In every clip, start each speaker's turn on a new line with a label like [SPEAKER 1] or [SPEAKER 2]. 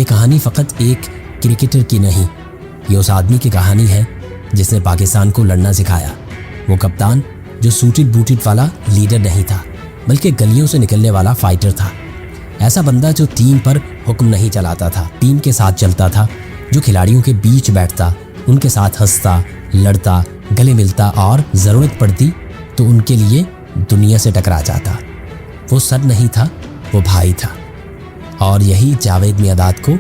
[SPEAKER 1] یہ کہانی فقط ایک کرکٹر کی نہیں، یہ اس آدمی کی کہانی ہے جس نے پاکستان کو لڑنا سکھایا۔ وہ کپتان جو سوٹڈ بوٹڈ والا لیڈر نہیں تھا بلکہ گلیوں سے نکلنے والا فائٹر تھا۔ ایسا بندہ جو ٹیم پر حکم نہیں چلاتا تھا، ٹیم کے ساتھ چلتا تھا، جو کھلاڑیوں کے بیچ بیٹھتا، ان کے ساتھ ہنستا، لڑتا، گلے ملتا اور ضرورت پڑتی تو ان کے لیے دنیا سے ٹکرا جاتا۔ وہ سر نہیں تھا، وہ بھائی تھا، اور یہی جاوید میانداد کو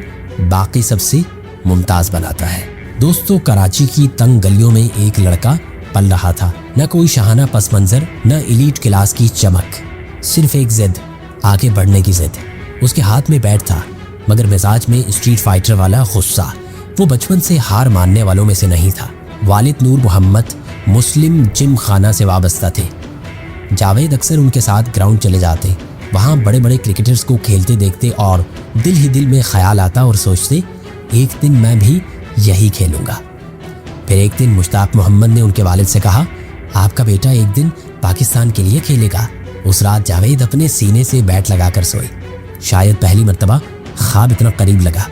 [SPEAKER 1] باقی سب سے ممتاز بناتا ہے۔ دوستو، کراچی کی تنگ گلیوں میں ایک لڑکا پل رہا تھا، نہ کوئی شاہانہ پس منظر، نہ ایلیٹ کلاس کی چمک، صرف ایک ضد، آگے بڑھنے کی ضد۔ اس کے ہاتھ میں بیٹ تھا مگر مزاج میں اسٹریٹ فائٹر والا غصہ۔ وہ بچپن سے ہار ماننے والوں میں سے نہیں تھا۔ والد نور محمد مسلم جم خانہ سے وابستہ تھے۔ جاوید اکثر ان کے ساتھ گراؤنڈ چلے جاتے، وہاں بڑے بڑے کرکٹرز کو کھیلتے دیکھتے اور دل ہی دل میں خیال آتا اور سوچتے ایک دن میں بھی یہی کھیلوں گا۔ پھر ایک دن مشتاق محمد نے ان کے والد سے کہا، آپ کا بیٹا ایک دن پاکستان کے لیے کھیلے گا۔ اس رات جاوید اپنے سینے سے بیٹ لگا کر سوئے۔ شاید پہلی مرتبہ خواب اتنا قریب لگا،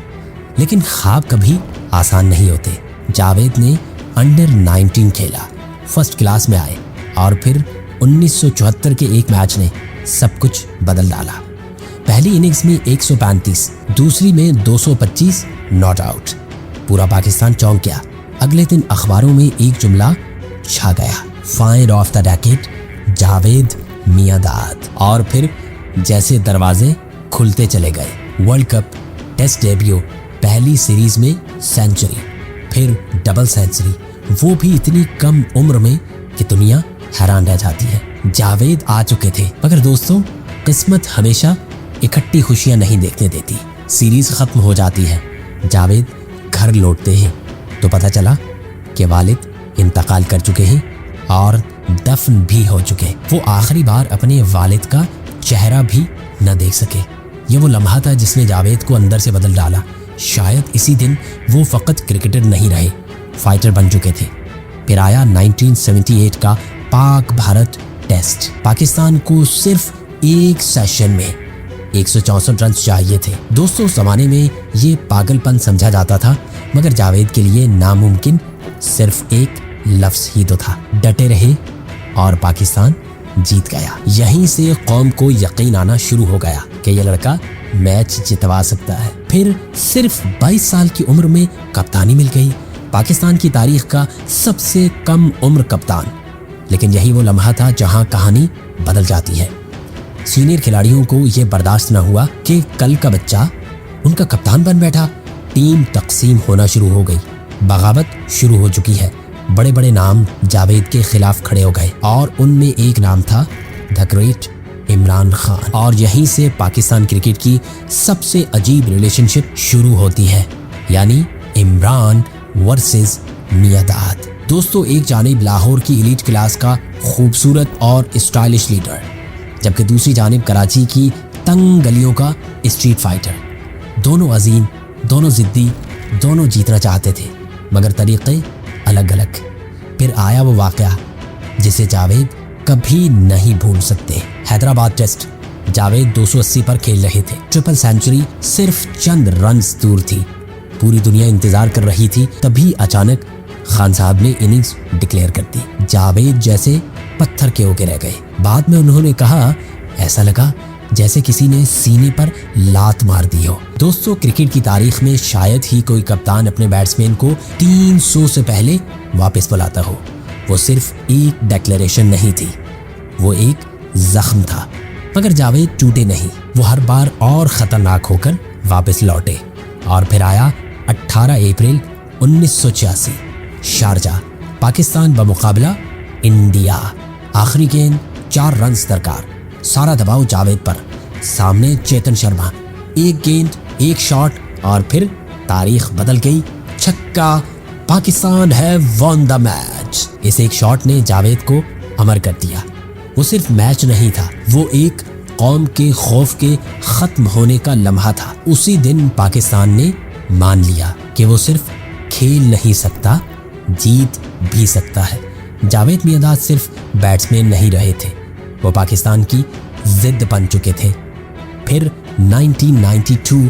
[SPEAKER 1] لیکن خواب کبھی آسان نہیں ہوتے۔ جاوید نے انڈر 19 کھیلا، فرسٹ کلاس میں آئے، اور پھر 1974 کے ایک میچ نے سب کچھ بدل ڈالا۔ پہلی اننگز میں 135، دوسری میں 225 ناٹ آؤٹ۔ پورا پاکستان چونک گیا۔ اگلے دن اخباروں میں ایک جملہ چھا گیا، find of the decade Javed Miandad. اور پھر جیسے دروازے کھلتے چلے گئے۔ ورلڈ کپ، ٹیسٹ ڈیبیو، پہلی سیریز میں سینچری، پھر ڈبل سینچری، وہ بھی اتنی کم عمر میں کہ دنیا حیران رہ جاتی ہے۔ جاوید آ چکے تھے، مگر دوستوں قسمت ہمیشہ اکٹھی خوشیاں نہیں دیکھنے دیتی۔ سیریز ختم ہو جاتی ہے، جاوید گھر لوٹتے ہیں تو پتہ چلا کہ والد انتقال کر چکے ہیں اور دفن بھی ہو چکے۔ وہ آخری بار اپنے والد کا چہرہ بھی نہ دیکھ سکے۔ یہ وہ لمحہ تھا جس نے جاوید کو اندر سے بدل ڈالا۔ شاید اسی دن وہ فقط کرکٹر نہیں رہے، فائٹر بن چکے تھے۔ پھر آیا 1978 کا پاک بھارت ٹیسٹ۔ پاکستان کو صرف ایک سیشن میں 164 رنز چاہیے تھے۔ دوستوں، اس زمانے میں یہ پاگل پن سمجھا جاتا تھا، مگر جاوید کے لیے ناممکن صرف ایک لفظ ہی تو تھا۔ ڈٹے رہے اور پاکستان جیت گیا۔ یہیں سے قوم کو یقین آنا شروع ہو گیا کہ یہ لڑکا میچ جتوا سکتا ہے۔ پھر صرف 22 سال کی عمر میں کپتانی مل گئی، پاکستان کی تاریخ کا سب سے کم عمر کپتان۔ لیکن یہی وہ لمحہ تھا جہاں کہانی بدل جاتی ہے۔ سینئر کھلاڑیوں کو یہ برداشت نہ ہوا کہ کل کا بچہ ان کا کپتان بن بیٹھا۔ ٹیم تقسیم ہونا شروع ہو گئی، بغاوت شروع ہو چکی ہے۔ بڑے بڑے نام جاوید کے خلاف کھڑے ہو گئے، اور ان میں ایک نام تھا دی گریٹ عمران خان۔ اور یہیں سے پاکستان کرکٹ کی سب سے عجیب ریلیشن شپ شروع ہوتی ہے، یعنی عمران ورسز میانداد۔ دوستو، ایک جانب لاہور کی ایلیٹ کلاس کا خوبصورت اور اسٹائلش لیڈر، جبکہ دوسری جانب کراچی کی تنگ گلیوں کا اسٹریٹ فائٹر۔ دونوں عظیم، دونوں ضدی، دونوں جیتنا چاہتے تھے، مگر طریقے الگ الگ۔ پھر آیا وہ واقعہ جسے جاوید کبھی نہیں بھول سکتے۔ حیدرآباد ٹیسٹ، جاوید 280 پر کھیل رہے تھے، ٹرپل سینچری صرف چند رنز دور تھی، پوری دنیا انتظار کر رہی تھی۔ تبھی اچانک خان صاحب نے اننگز ڈکلیئر کر دی۔ جاوید جیسے پتھر کے ہو کے رہ گئے۔ بعد میں انہوں نے کہا، ایسا لگا جیسے کسی نے سینے پر لات مار دی ہو۔ دوستو، کرکٹ کی تاریخ میں شاید ہی کوئی کپتان اپنے بیٹسمین کو 300 سے پہلے واپس بلاتا ہو۔ وہ صرف ایک ڈیکلیریشن نہیں تھی، وہ ایک زخم تھا، مگر جاوید ٹوٹے نہیں۔ وہ ہر بار اور خطرناک ہو کر واپس لوٹے۔ اور پھر آیا 18 اپریل 1986، شارجہ، پاکستان بمقابلہ انڈیا۔ آخری گیند 4 رنز درکار، سارا دباؤ جاوید پر، سامنے چیتن شرما، ایک گیند، ایک شاٹ، اور پھر تاریخ بدل گئی۔ چھکا، پاکستان ہے ون دا میچ۔ اس ایک شاٹ نے جاوید کو امر کر دیا۔ وہ صرف میچ نہیں تھا، وہ ایک قوم کے خوف کے ختم ہونے کا لمحہ تھا۔ اسی دن پاکستان نے مان لیا کہ وہ صرف کھیل نہیں سکتا، جیت بھی سکتا ہے۔ جاوید میانداد صرف بیٹسمین نہیں رہے تھے، وہ پاکستان کی ضد بن چکے تھے۔ پھر 1992